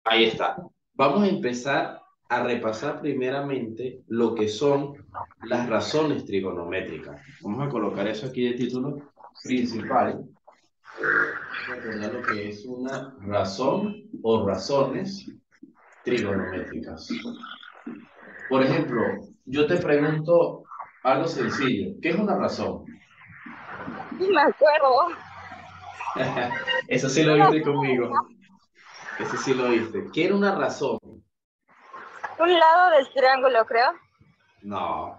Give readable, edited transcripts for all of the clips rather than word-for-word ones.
Ahí está. Vamos a empezar a repasar primeramente lo que son las razones trigonométricas. Vamos a colocar eso aquí de título principal. Recordar lo que es una razón o razones trigonométricas. Por ejemplo, yo te pregunto algo sencillo. ¿Qué es una razón? Sí, me acuerdo. Eso sí lo No viste lo conmigo. Ese sí lo viste. ¿Qué era una razón? un lado del triángulo, creo. No,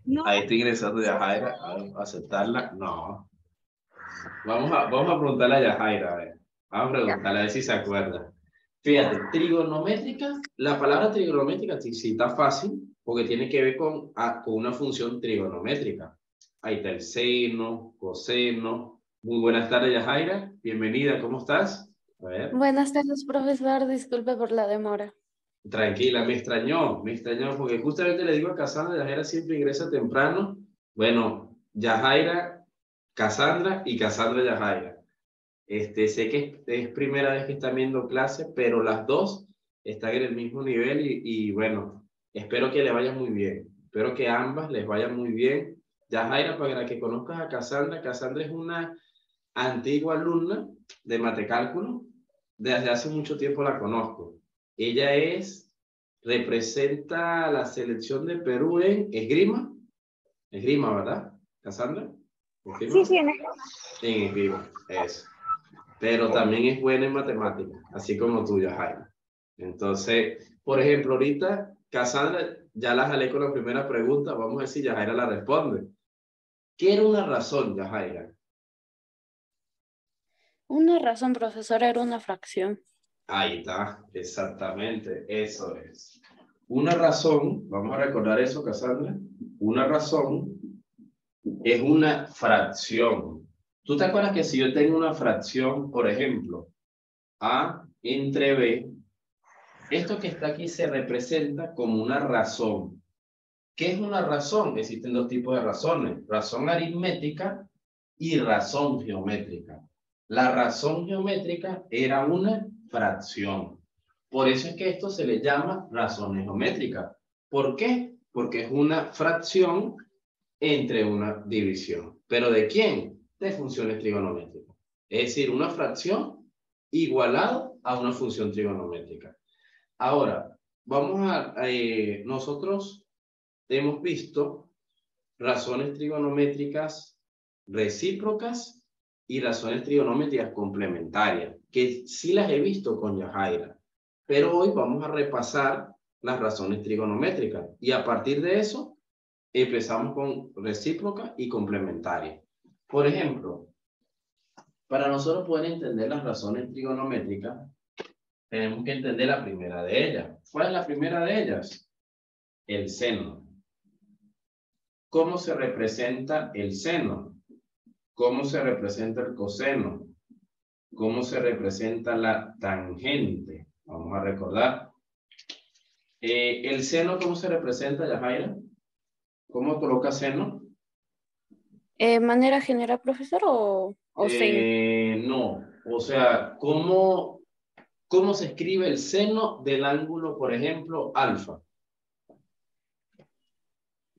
No. ahí está ingresando Yajaira, a aceptarla. No. Vamos a preguntarle a Yajaira, a ver. Vamos a Ya. preguntarle a ver si se acuerda. Fíjate, trigonométrica, la palabra trigonométrica sí, sí está fácil, porque tiene que ver con una función trigonométrica. Ahí está el seno, coseno. Muy buenas tardes, Yajaira. Bienvenida, ¿cómo estás? A ver. Buenas tardes, profesor. Disculpe por la demora. Tranquila, me extrañó, porque justamente le digo a Cassandra, Yajaira siempre ingresa temprano. Bueno, Yajaira, Cassandra y Cassandra Yajaira. Sé que es primera vez que están viendo clase, pero las dos están en el mismo nivel y bueno, espero que le vaya muy bien. Espero que ambas les vaya muy bien. Yajaira, para que conozcas a Cassandra, Cassandra es una antigua alumna de Matecálculo. Desde hace mucho tiempo la conozco. Ella representa a la selección de Perú en esgrima. Esgrima, ¿verdad, Cassandra? Sí, ¿Esgrima? sí, En esgrima, eso. Pero también es buena en matemáticas, así como tú, Jaime. Entonces, por ejemplo, ahorita, Cassandra, ya la jalé con la primera pregunta, vamos a ver si Yajaira la responde. ¿Qué era una razón, Yajaira? Una razón, profesor, era una fracción. Ahí está, exactamente, eso es. Una razón, vamos a recordar eso, Cassandra, una razón es una fracción. ¿Tú te acuerdas que si yo tengo una fracción, por ejemplo, A entre B, esto que está aquí se representa como una razón? ¿Qué es una razón? Existen dos tipos de razones, razón aritmética y razón geométrica. La razón geométrica era una fracción. Por eso es que esto se le llama razones geométricas. ¿Por qué? Porque es una fracción entre una división. ¿Pero de quién? De funciones trigonométricas. Es decir, una fracción igualado a una función trigonométrica. Ahora, nosotros hemos visto razones trigonométricas recíprocas y razones trigonométricas complementarias, que sí las he visto con Yajaira. Pero hoy vamos a repasar las razones trigonométricas y a partir de eso empezamos con recíproca y complementaria. Por ejemplo, para nosotros poder entender las razones trigonométricas, tenemos que entender la primera de ellas. ¿Cuál es la primera de ellas? El seno. ¿Cómo se representa el seno? ¿Cómo se representa el coseno? ¿Cómo se representa la tangente? Vamos a recordar. El seno, ¿cómo se representa, Yajaira? ¿Cómo coloca seno? ¿Manera general, profesor, o sin? No, o sea, ¿cómo se escribe el seno del ángulo, por ejemplo, alfa?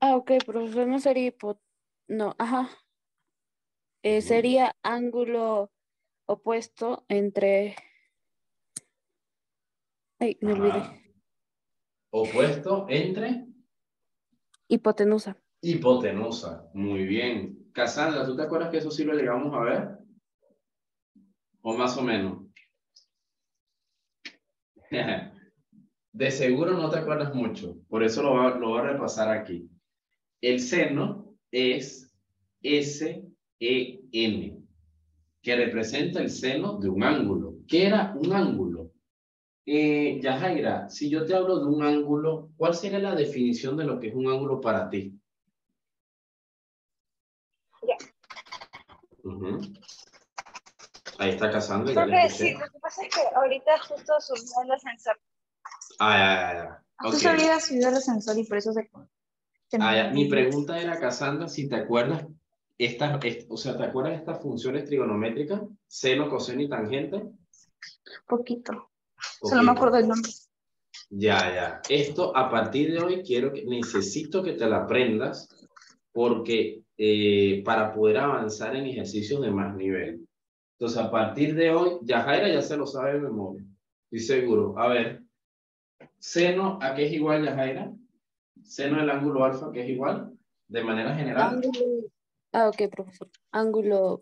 Ah, ok, profesor, no sería No, ajá. Ujú. Sería ángulo opuesto entre... Ay, me olvidé. Ajá. Opuesto entre Hipotenusa. hipotenusa. Muy bien. Cassandra, ¿tú te acuerdas que eso sí lo llegamos a ver? ¿O más o menos? De seguro no te acuerdas mucho, por eso lo voy a repasar aquí. El seno es SEN, que representa el seno de un ángulo. ¿Qué era un ángulo? Yajaira, si yo te hablo de un ángulo, ¿cuál sería la definición de lo que es un ángulo para ti? ya. Ujú. Ahí está Cassandra, ya Creo la que sí, escuché. lo que pasa es que ahorita justo subió el ascensor. Ok. Justo había subido el ascensor y por eso se me Mi olvidó. pregunta era, Cassandra, si te acuerdas, o sea, ¿te acuerdas de estas funciones trigonométricas? Seno, coseno y tangente. Poquito. Solo me acuerdo el nombre. Ya. Esto a partir de hoy necesito que te la aprendas porque para poder avanzar en ejercicios de más nivel. Entonces, a partir de hoy, Yajaira ya se lo sabe de memoria. Estoy seguro. A ver, seno, ¿a qué es igual, Yajaira? Seno del ángulo alfa, ¿qué es igual? De manera general. Ok, profesor. Ángulo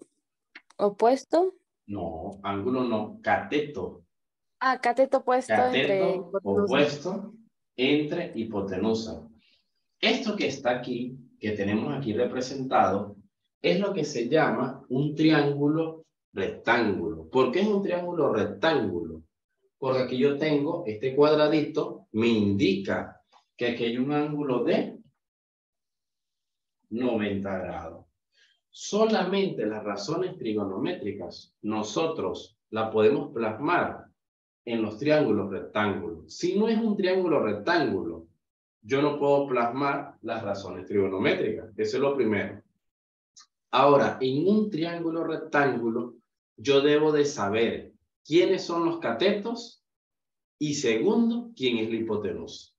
opuesto. No, ángulo no, cateto. Cateto opuesto entre Cateto hipotenusa. opuesto entre hipotenusa. Esto que está aquí, que tenemos aquí representado, es lo que se llama un triángulo rectángulo. ¿Por qué es un triángulo rectángulo? Porque aquí yo tengo este cuadradito, me indica que aquí hay un ángulo de 90 grados. Solamente las razones trigonométricas nosotros la podemos plasmar en los triángulos rectángulos. Si no es un triángulo rectángulo, yo no puedo plasmar las razones trigonométricas. Eso es lo primero. Ahora, en un triángulo rectángulo, yo debo de saber quiénes son los catetos y segundo, quién es la hipotenusa.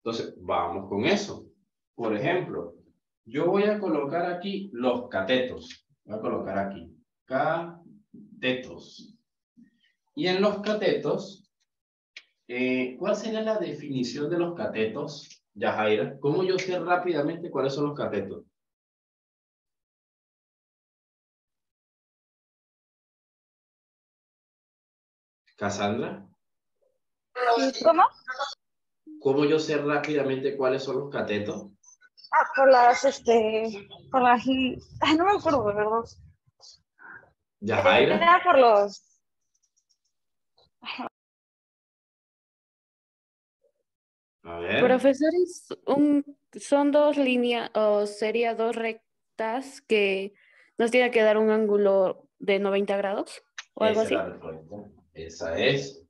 Entonces, vamos con eso. Por ejemplo, yo voy a colocar aquí los catetos. Voy a colocar aquí catetos. Y en los catetos, ¿cuál sería la definición de los catetos, Yajaira? ¿Cómo yo sé rápidamente cuáles son los catetos? ¿Cassandra? ¿Cómo? ¿Cómo yo sé rápidamente cuáles son los catetos? Por las, ay, no me acuerdo, de verdad. ¿Yajaira? Era por los, A ver. Profesores, son dos líneas o sería dos rectas que nos tiene que dar un ángulo de 90 grados o algo Esa es así. la respuesta. Esa es.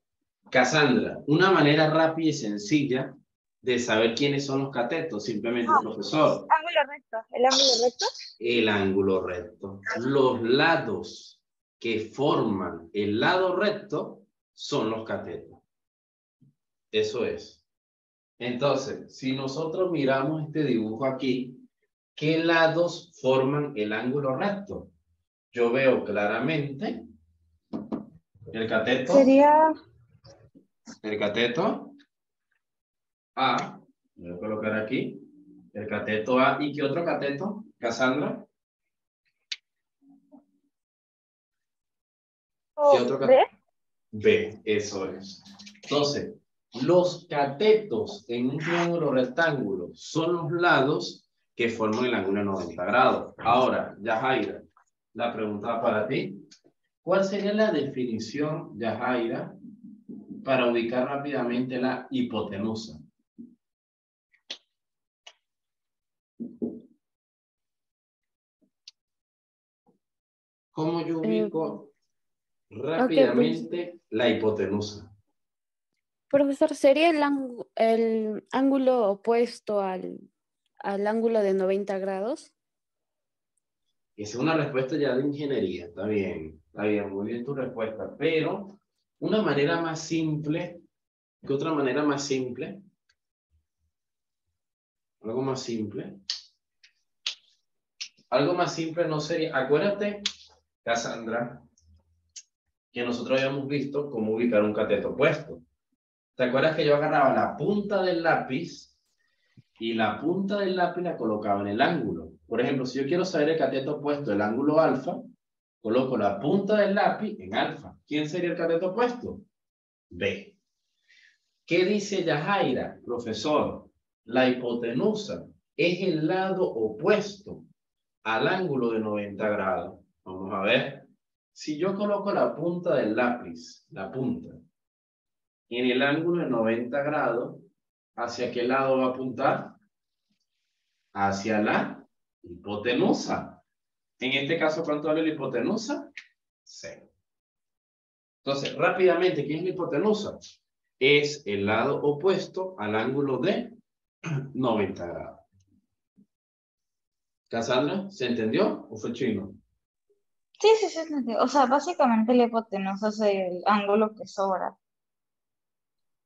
Cassandra, una manera rápida y sencilla de saber quiénes son los catetos, simplemente, profesor, ángulo recto. ¿El ángulo recto? el ángulo recto. Los lados que forman el lado recto son los catetos. Eso es. Entonces, si nosotros miramos este dibujo aquí, ¿qué lados forman el ángulo recto? Yo veo claramente el cateto. Sería, El cateto A. Voy a colocar aquí. El cateto A. ¿Y qué otro cateto, Cassandra? ¿Qué otro B. cateto? B, eso es. Entonces, los catetos en un triángulo rectángulo son los lados que forman el ángulo de 90 grados. Ahora, Yajaira, la pregunta para ti. ¿Cuál sería la definición, Yajaira, para ubicar rápidamente la hipotenusa? ¿Cómo yo ubico rápidamente la hipotenusa? Profesor, ¿sería el ángulo opuesto al ángulo de 90 grados? Esa es una respuesta ya de ingeniería, está bien, muy bien tu respuesta, pero una manera más simple, ¿qué otra manera más simple? Algo más simple. Algo más simple no sería, acuérdate, Cassandra, que nosotros habíamos visto cómo ubicar un cateto opuesto. ¿Te acuerdas que yo agarraba la punta del lápiz y la punta del lápiz la colocaba en el ángulo? Por ejemplo, si yo quiero saber el cateto opuesto del ángulo alfa, coloco la punta del lápiz en alfa. ¿Quién sería el cateto opuesto? B. ¿Qué dice Yajaira? Profesor, la hipotenusa es el lado opuesto al ángulo de 90 grados. Vamos a ver. Si yo coloco la punta del lápiz, la punta, en el ángulo de 90 grados, ¿hacia qué lado va a apuntar? Hacia la hipotenusa. En este caso, ¿cuánto vale la hipotenusa? 0. Entonces, rápidamente, ¿quién es la hipotenusa? Es el lado opuesto al ángulo de 90 grados. ¿Cassandra? ¿Se entendió o fue chino? sí, sí, sí. O sea, básicamente la hipotenusa es el ángulo que sobra.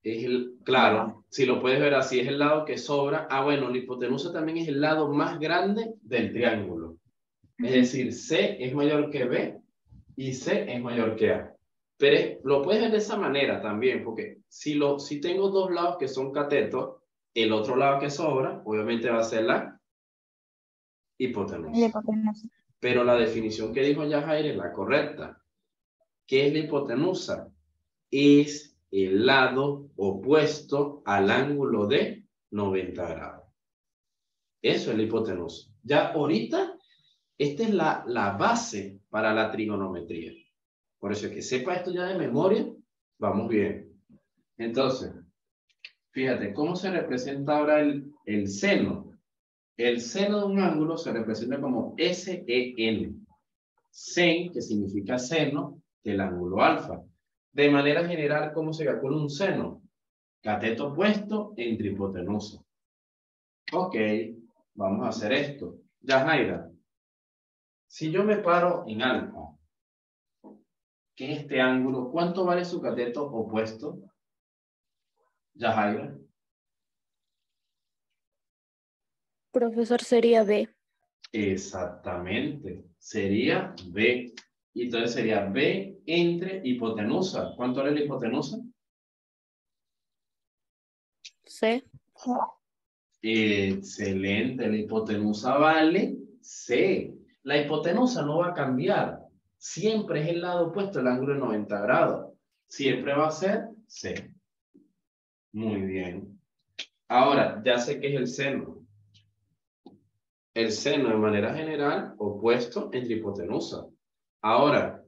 Es claro, si lo puedes ver así, es el lado que sobra. Ah, bueno, la hipotenusa también es el lado más grande del triángulo. Es decir, C es mayor que B y C es mayor que A. Pero lo puedes ver de esa manera también, porque si tengo dos lados que son catetos, el otro lado que sobra, obviamente va a ser la hipotenusa. Pero la definición que dijo Yajaira es la correcta. ¿Qué es la hipotenusa? Es el lado opuesto al ángulo de 90 grados. Eso es la hipotenusa. Ya ahorita, esta es la base para la trigonometría. Por eso es que sepa esto ya de memoria, vamos bien. Entonces, fíjate, ¿cómo se representa ahora el seno? El seno de un ángulo se representa como SEN. Sen, que significa seno del ángulo alfa. De manera general, ¿cómo se calcula un seno? Cateto opuesto entre hipotenusa. Ok, vamos a hacer esto. Yajaira, si yo me paro en alfa, que es este ángulo, ¿cuánto vale su cateto opuesto? Yajaira. Profesor, sería B. Exactamente, sería B. Y entonces sería B entre hipotenusa. ¿Cuánto vale la hipotenusa? C. Excelente, la hipotenusa vale C. La hipotenusa no va a cambiar. Siempre es el lado opuesto al ángulo de 90 grados. Siempre va a ser C. Muy bien. Ahora, ya sé qué es el seno. El seno, de manera general, opuesto entre hipotenusa. Ahora,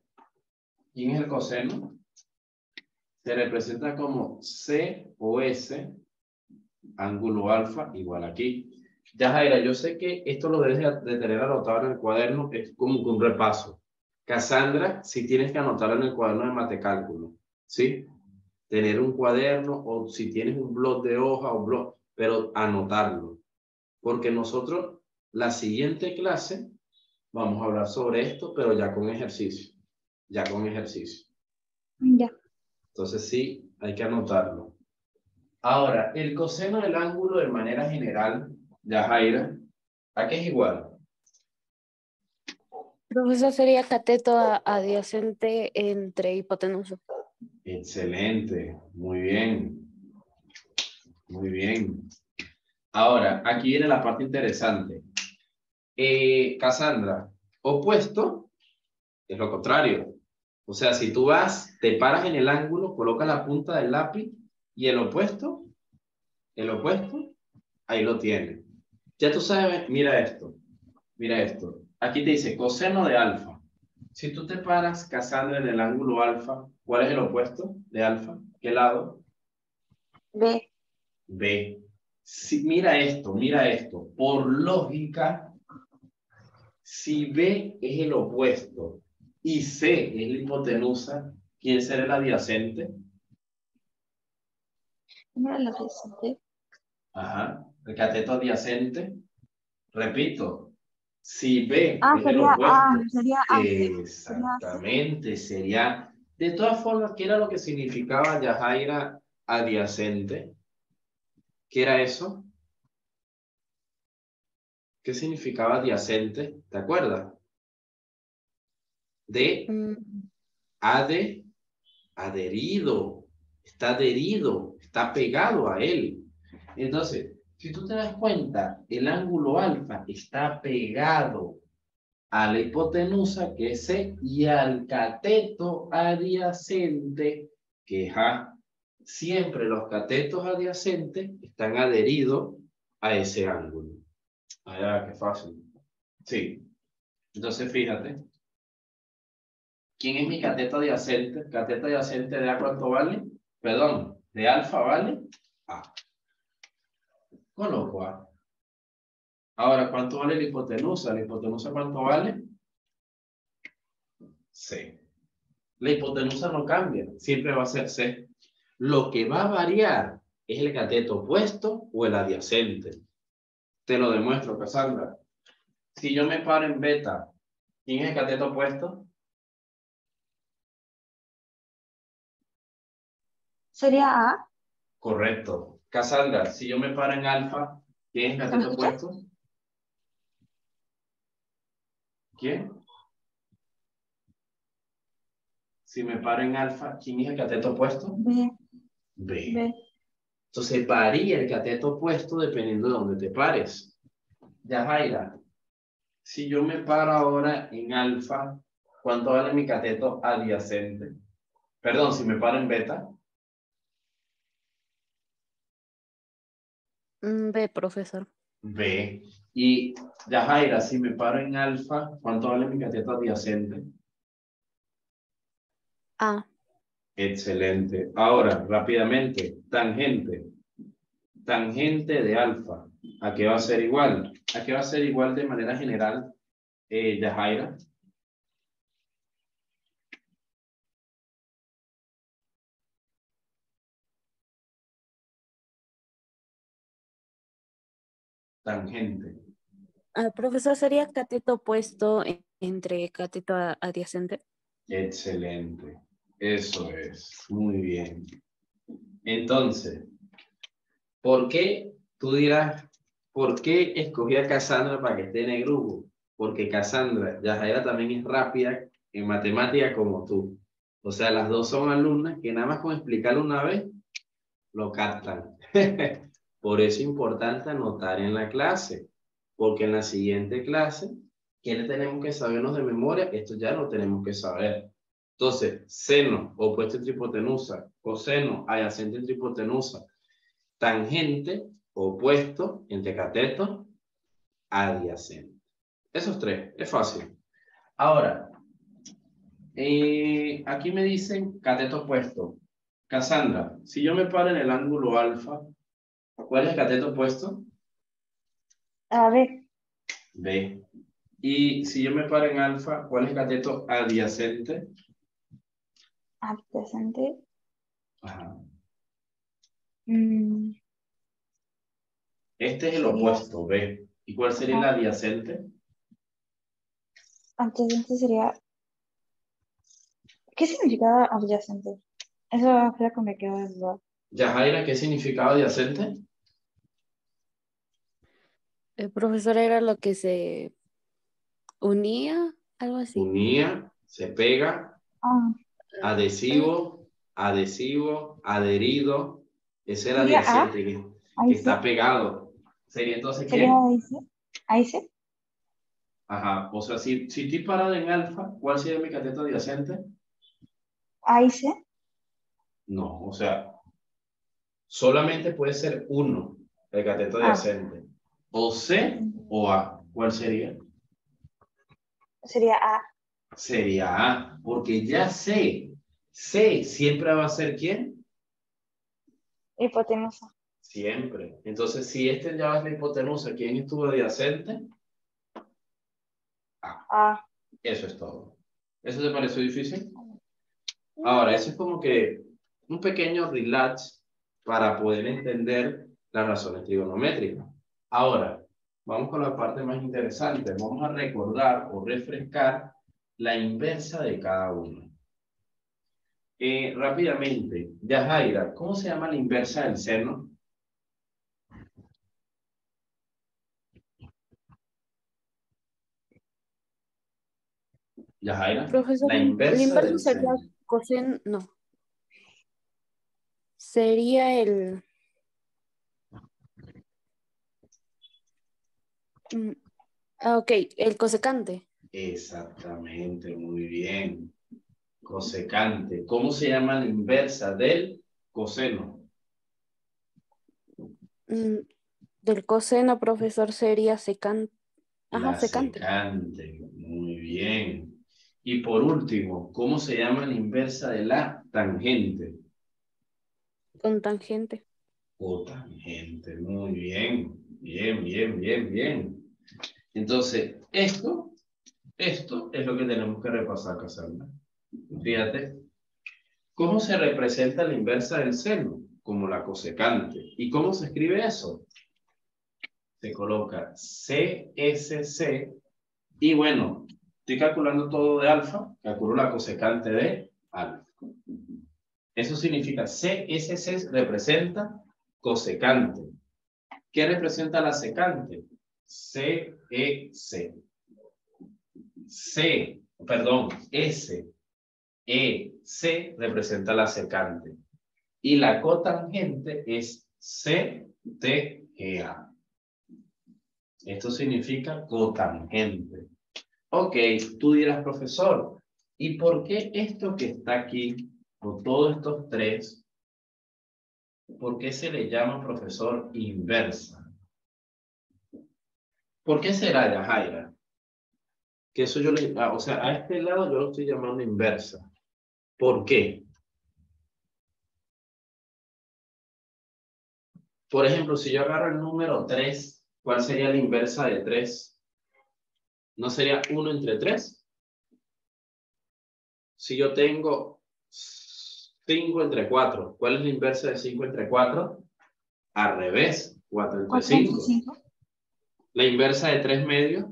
¿quién es el coseno? Se representa como C o S, ángulo alfa, igual aquí. Ya, Jaira, yo sé que esto lo debes de tener anotado en el cuaderno, es como un repaso. Cassandra, si tienes que anotarlo en el cuaderno de matecálculo, ¿sí? Tener un cuaderno o si tienes un blog de hoja o blog, pero anotarlo. Porque nosotros, la siguiente clase, vamos a hablar sobre esto, pero ya con ejercicio. Ya con ejercicio. Ya. Entonces sí, hay que anotarlo. Ahora, el coseno del ángulo de manera general, Yajaira, ¿a qué es igual? Profesor, sería cateto adyacente entre hipotenusa. Excelente, muy bien. Muy bien. Ahora, aquí viene la parte interesante. Cassandra, opuesto es lo contrario. O sea, si tú te paras en el ángulo, colocas la punta del lápiz y el opuesto, ahí lo tienes. Ya tú sabes, mira esto. Mira esto. Aquí te dice coseno de alfa. Si tú te paras, Cassandra, en el ángulo alfa, ¿cuál es el opuesto de alfa? ¿Qué lado? B. B. Si, mira esto. Por lógica, si B es el opuesto y C es la hipotenusa, ¿quién será el adyacente? Mira la receta. Ajá. El cateto adyacente. Repito, si B Ah, es el opuesto, sería A. Sería A. exactamente, sería, de todas formas, ¿qué era lo que significaba Yajaira adyacente? ¿Qué era eso? ¿Qué significaba adyacente? ¿Te acuerdas? De adherido, está pegado a él. Entonces, si tú te das cuenta, el ángulo alfa está pegado a la hipotenusa, que es C, y al cateto adyacente, que es A. Siempre los catetos adyacentes están adheridos a ese ángulo. Ah, qué fácil. Sí. Entonces, fíjate. ¿Quién es mi cateto adyacente? Cateto adyacente de A, ¿cuánto vale? Perdón, de alfa vale A. Coloco A. Ahora, ¿cuánto vale la hipotenusa? ¿La hipotenusa cuánto vale? C. La hipotenusa no cambia, siempre va a ser C. Lo que va a variar es el cateto opuesto o el adyacente. Te lo demuestro, Cassandra. Si yo me paro en beta, ¿quién es el cateto opuesto? Sería A. Correcto. Cassandra, si yo me paro en alfa, ¿quién es el cateto opuesto? ¿Quién? Si me paro en alfa, ¿quién es el cateto opuesto? B. B. B. Entonces varía el cateto opuesto dependiendo de dónde te pares. Yajaira, si yo me paro ahora en alfa, ¿cuánto vale mi cateto adyacente? Perdón, si me paro en beta. B, profesor. B. Y Yajaira, si me paro en alfa, ¿cuánto vale mi cateto adyacente? A. Excelente. Ahora, rápidamente, tangente. Tangente de alfa. ¿A qué va a ser igual? ¿A qué va a ser igual de manera general, Yajaira? Tangente. Profesor, ¿sería cateto opuesto entre cateto adyacente? Excelente. Eso es. Muy bien. Entonces, ¿por qué? Tú dirás, ¿por qué escogí a Cassandra para que esté en el grupo? Porque Cassandra, Yajaira también es rápida en matemática como tú. O sea, las dos son alumnas que nada más con explicarlo una vez, lo captan. Por eso es importante anotar en la clase, porque en la siguiente clase, ¿qué le tenemos que sabernos de memoria? Esto ya lo tenemos que saber. Entonces, seno, opuesto entre hipotenusa, coseno, adyacente entre hipotenusa, tangente, opuesto entre cateto, adyacente. Esos tres, es fácil. Ahora, aquí me dicen cateto opuesto. Cassandra, si yo me paro en el ángulo alfa, ¿cuál es el cateto opuesto? A ver. B. Y si yo me paro en alfa, ¿cuál es el cateto adyacente? Adyacente. Ajá. Mm, Este es el sería. opuesto, B. ¿Y cuál sería el Ajá. adyacente? Adyacente sería. ¿Qué significa adyacente? Eso creo que me quedó de duda. Yajaira, ¿qué significaba adyacente? El profesor era lo que se unía, algo así. Unía, se pega, Ah, adhesivo, adhesivo, adherido. Ese era sería A. adyacente, que Ahí está sí. pegado. ¿Sería entonces Sería qué? ahí sí. Ahí sí. Ajá. O sea, si estoy parado en alfa, ¿cuál sería mi cateto adyacente? Ahí sí. No, o sea, solamente puede ser uno el cateto Ah, adyacente. O C o A. ¿Cuál sería? sería A. Sería A, porque ya C. C siempre va a ser ¿quién? Hipotenusa. Siempre. Entonces, si este ya es la hipotenusa, ¿quién estuvo adyacente? A. A. Eso es todo. ¿Eso te pareció difícil? Ahora, eso es como que un pequeño relax para poder entender las razones trigonométricas. Ahora, vamos con la parte más interesante. Vamos a recordar o refrescar la inversa de cada uno. Rápidamente, Yajaira, ¿cómo se llama la inversa del seno? Yajaira, Profesor, la el inversa inverso del sería seno. coseno, no. Sería el... mm, ok, el cosecante. Exactamente, muy bien. Cosecante. ¿Cómo se llama la inversa del coseno? Mm, del coseno, profesor, sería secante. Ajá, La secante. secante. Muy bien. Y por último, ¿cómo se llama la inversa de la tangente? Con tangente. Cotangente. Muy bien. Bien, bien, bien, bien. Entonces, esto es lo que tenemos que repasar, Cassandra. Fíjate, ¿cómo se representa la inversa del seno? Como la cosecante. ¿Y cómo se escribe eso? Se coloca CSC y bueno, estoy calculando todo de alfa, calculo la cosecante de alfa. Eso significa CSC representa cosecante. ¿Qué representa la secante? CEC. SEC representa la secante. Y la cotangente es CTGA. Esto significa cotangente. Ok, tú dirás, profesor, ¿y por qué esto que está aquí, o todos estos tres, por qué se le llama, profesor, inversa? ¿Por qué será, Yajaira? Que eso yo le, o sea, a este lado yo lo estoy llamando inversa. ¿Por qué? Por ejemplo, si yo agarro el número 3, ¿cuál sería la inversa de 3? ¿No sería 1 entre 3? Si yo tengo 5 entre 4, ¿cuál es la inversa de 5 entre 4? Al revés, 4 entre 4 entre 5. 5. La inversa de 3 medios,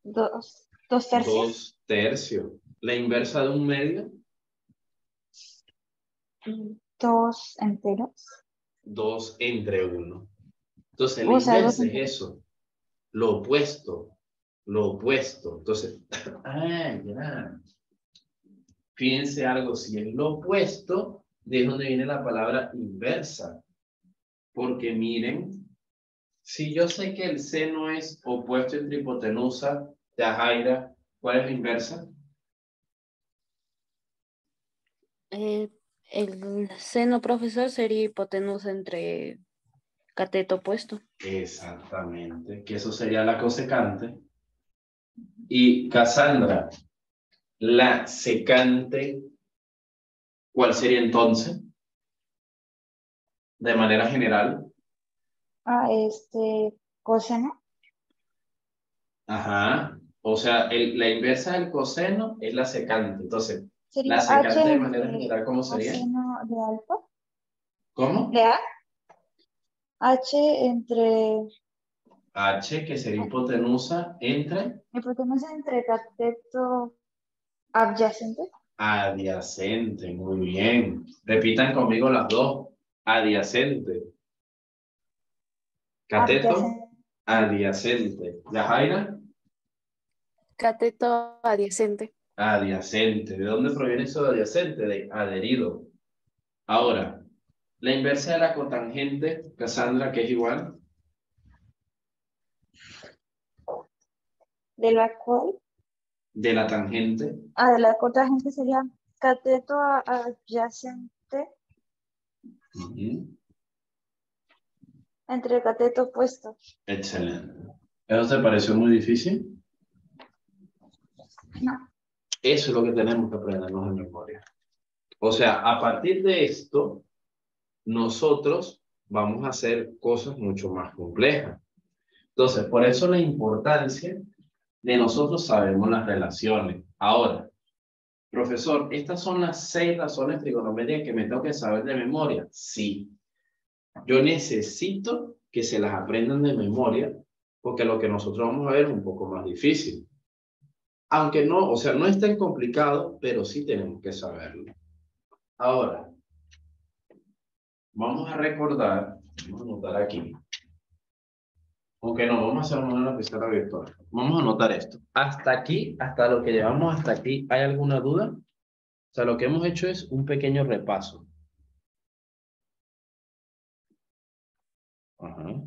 2 tercios. 2 tercios. La inversa de 1 medio, 2 enteros. 2 entre 1. Entonces, la O sea, 2 inversa es enteros. eso, lo opuesto, lo opuesto. Entonces, ya. Fíjense algo, si es lo opuesto, de donde viene la palabra inversa. Porque miren, si yo sé que el seno es opuesto entre hipotenusa, Yajaira, ¿cuál es la inversa? El seno, profesor, sería hipotenusa entre cateto opuesto. Exactamente, que eso sería la cosecante. Y Cassandra, la secante, ¿cuál sería entonces? De manera general. Coseno. Ajá. O sea, la inversa del coseno es la secante. Entonces, Sería la H secante de manera entre general, ¿cómo sería? coseno de alfa. ¿Cómo? De A. H entre H, que sería hipotenusa entre hipotenusa entre cateto adyacente. adyacente. Muy bien. Repitan conmigo las dos. Adyacente. Cateto, Adyacente. adyacente. Yajaira, Cateto adyacente. adyacente. ¿De dónde proviene eso de adyacente? De adherido. Ahora, la inversa de la cotangente, Cassandra, que es igual. De la cual. De la tangente. De la cotangente sería cateto adyacente Ujú. entre cateto opuesto. Excelente. ¿Eso te pareció muy difícil? No. Eso es lo que tenemos que aprendernos en memoria. O sea, a partir de esto, nosotros vamos a hacer cosas mucho más complejas. Entonces, por eso la importancia de nosotros sabemos las relaciones. Ahora, profesor, ¿estas son las 6 razones trigonométricas que me tengo que saber de memoria? Sí. Yo necesito que se las aprendan de memoria, porque lo que nosotros vamos a ver es un poco más difícil. Aunque no, o sea, no es tan complicado, pero sí tenemos que saberlo. Ahora, vamos a recordar, vamos a anotar aquí. Aunque no, vamos a hacer una pizarra virtual. Vamos a anotar esto. Hasta aquí, hasta lo que llevamos hasta aquí, ¿hay alguna duda? O sea, lo que hemos hecho es un pequeño repaso. Ajá.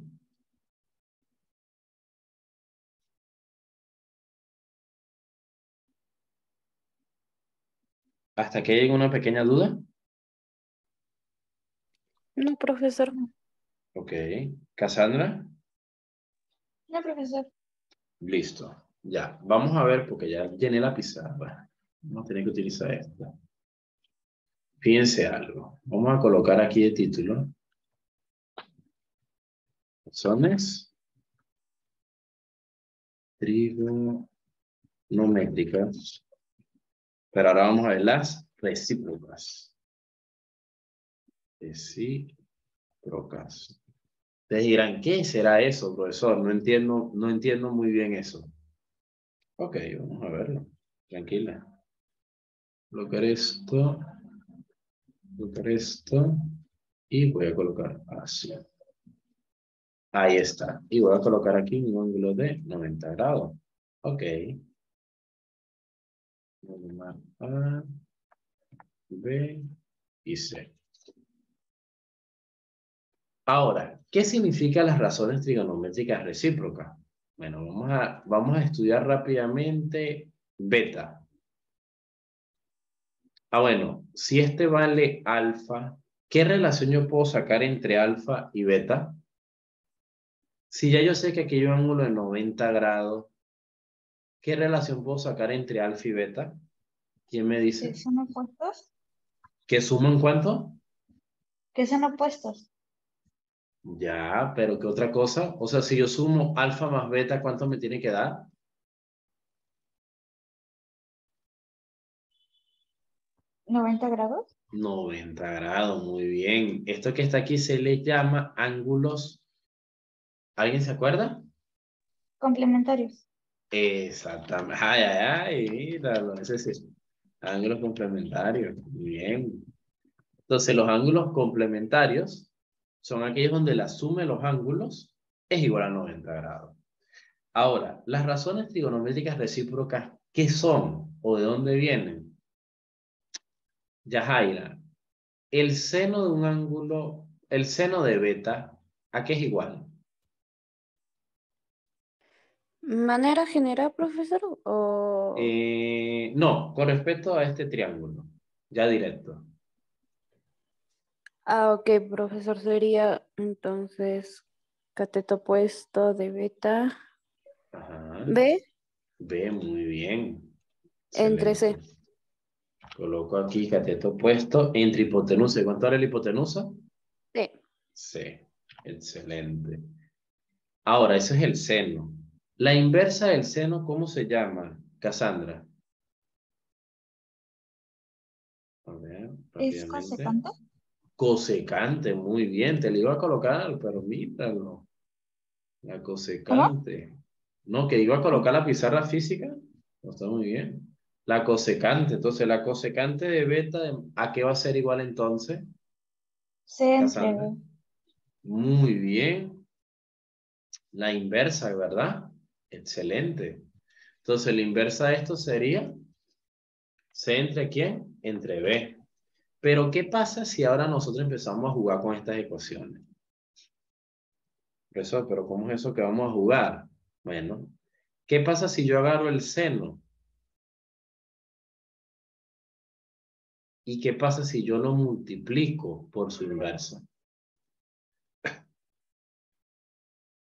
¿Hasta aquí hay una pequeña duda? No, profesor. Ok. ¿Cassandra? No, profesor. Listo. Ya. Vamos a ver, porque ya llené la pizarra. Vamos a tener que utilizar esta. Fíjense algo. Vamos a colocar aquí el título. Razones trigonométricas. Pero ahora vamos a ver las recíprocas. Recíprocas. Ustedes dirán, ¿qué será eso, profesor? No entiendo muy bien eso. Ok, vamos a verlo. Tranquila. colocar esto, y voy a colocar así. Ahí está. Y voy a colocar aquí un ángulo de 90 grados. Ok. A, B y C. Ahora, ¿qué significan las razones trigonométricas recíprocas? Bueno, vamos a estudiar rápidamente beta. Bueno, si este vale alfa, ¿qué relación yo puedo sacar entre alfa y beta? Si ya yo sé que aquí hay un ángulo de 90 grados, ¿qué relación puedo sacar entre alfa y beta? ¿Quién me ¿Qué dice? son opuestos? ¿Qué suman cuánto? ¿Qué son opuestos? Ya, pero ¿qué otra cosa? O sea, si yo sumo alfa más beta, ¿cuánto me tiene que dar? 90 grados. 90 grados, muy bien. Esto que está aquí se le llama ángulos. ¿Alguien se acuerda? Complementarios. Exactamente. Ay, ay, ay, míralo, ese sí. Ángulos complementarios. Muy bien. Entonces, los ángulos complementarios son aquellos donde la suma de los ángulos es igual a 90 grados. Ahora, las razones trigonométricas recíprocas, ¿qué son o de dónde vienen? Yajaira, el seno de un ángulo, el seno de beta, ¿a qué es igual? ¿Manera general, profesor? O... No, con respecto a este triángulo, ya directo. Ok, profesor, sería entonces cateto opuesto de beta Ajá. B B, muy bien. entre Excelente. C. Coloco aquí cateto opuesto entre hipotenusa. ¿Y cuánto vale la hipotenusa? Sí. C. Excelente. Ahora, ese es el seno. La inversa del seno, ¿cómo se llama, Cassandra? A ver, ¿Es rápidamente. cosecante? Cosecante, muy bien. Te lo iba a colocar, pero míralo. La ¿Cómo? cosecante. No, que iba a colocar la pizarra física. No está muy bien. La cosecante. Entonces, la cosecante de beta, ¿a qué va a ser igual entonces, C entre Cassandra? B. Muy bien. La inversa, ¿verdad? Excelente. Entonces, la inversa de esto sería C entre quién? Entre B. Pero, ¿qué pasa si ahora nosotros empezamos a jugar con estas ecuaciones? Profesor, pero ¿cómo es eso que vamos a jugar? Bueno, ¿qué pasa si yo agarro el seno? ¿Y qué pasa si yo lo multiplico por su inversa?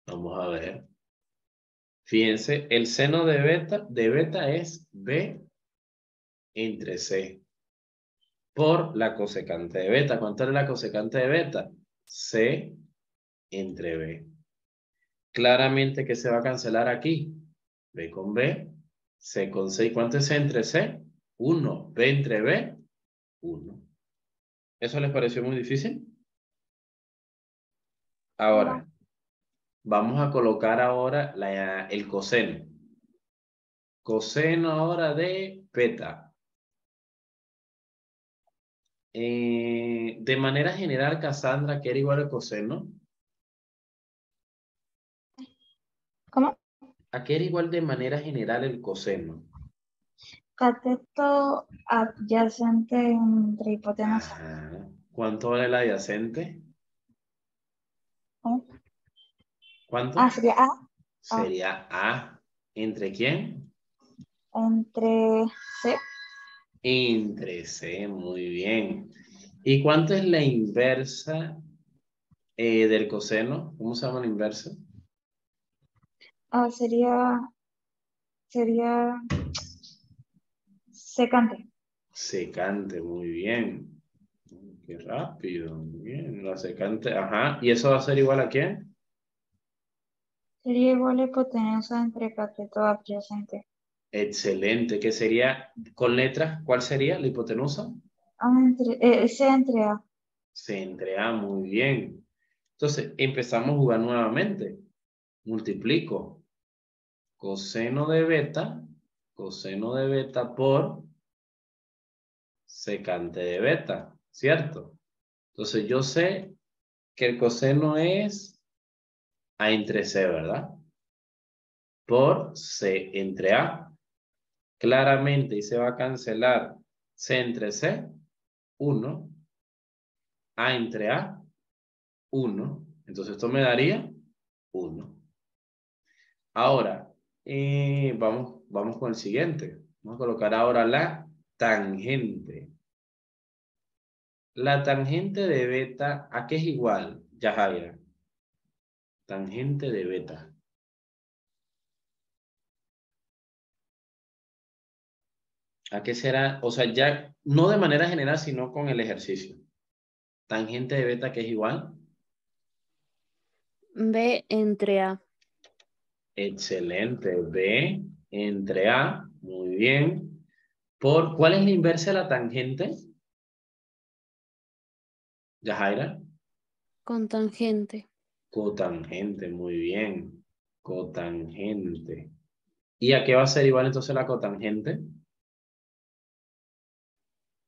Vamos a ver. Fíjense, el seno de beta es B entre C por la cosecante de beta. ¿Cuánto es la cosecante de beta? C entre B. Claramente que se va a cancelar aquí. B con B, C con C. ¿Y cuánto es C entre C? 1. B entre B, 1. ¿Eso les pareció muy difícil? Ahora, No. vamos a colocar ahora el coseno. Coseno ahora de beta. De manera general, Cassandra, ¿qué era igual al coseno? ¿Cómo? ¿A qué era igual de manera general el coseno? Cateto adyacente entre hipotenusa. Ajá. ¿Cuánto vale el adyacente? ¿Cómo? Ah, ¿Cuánto? sería A. A. Sería A. ¿Entre quién? Entre C. Entre C, muy bien. ¿Y cuánto es la inversa del coseno? ¿Cómo se llama la inversa? Ah, sería secante. Secante, muy bien. Qué rápido, muy bien. La secante, ajá. ¿Y eso va a ser igual a quién? Sería igual a hipotenusa entre cateto adyacente. Excelente. ¿Qué sería con letras? ¿Cuál sería la hipotenusa? C entre A. Se entre A, muy bien. Entonces, empezamos a jugar nuevamente. Multiplico coseno de beta por secante de beta, ¿cierto? Entonces yo sé que el coseno es A entre C, ¿verdad? Por C entre A. Claramente, y se va a cancelar C entre C, 1. A entre A, 1. Entonces esto me daría 1. Ahora, vamos con el siguiente. Vamos a colocar ahora la tangente. La tangente de beta, ¿a qué es igual, Yajaira? Tangente de beta. ¿A qué será? O sea, ya no de manera general, sino con el ejercicio. Tangente de beta, ¿qué es igual? B entre A. Excelente. B entre A. Muy bien. ¿Cuál es la inversa de la tangente? Yajaira. Cotangente. Cotangente. Muy bien. Cotangente. ¿Y a qué va a ser igual entonces la cotangente?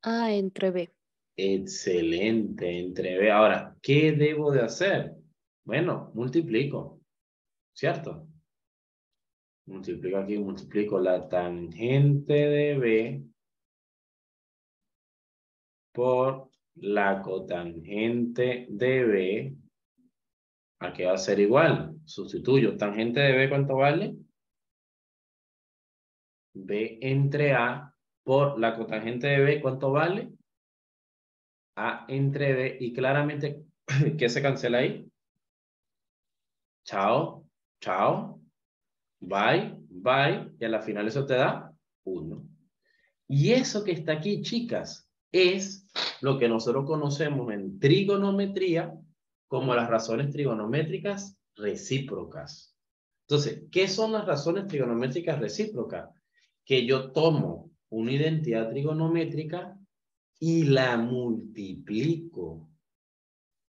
A entre B. Excelente. Entre B. Ahora, ¿qué debo de hacer? Bueno, multiplico. ¿Cierto? Multiplico aquí, multiplico la tangente de B por la cotangente de B. ¿A qué va a ser igual? Sustituyo. Tangente de B, ¿cuánto vale? B entre A por la cotangente de B, ¿cuánto vale? A entre B. Y claramente, ¿qué se cancela ahí? Chao, chao, bye, bye. Y a la final eso te da 1. Y eso que está aquí, chicas, es lo que nosotros conocemos en trigonometría como las razones trigonométricas recíprocas. Entonces, ¿qué son las razones trigonométricas recíprocas? Que yo tomo una identidad trigonométrica y la multiplico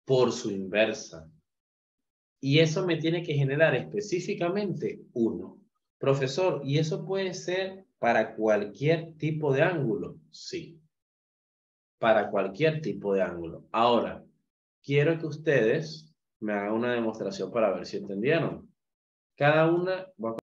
por su inversa. Y eso me tiene que generar específicamente 1. Profesor, ¿y eso puede ser para cualquier tipo de ángulo? Sí, para cualquier tipo de ángulo. Ahora, quiero que ustedes me hagan una demostración para ver si entendieron. Cada una, voy a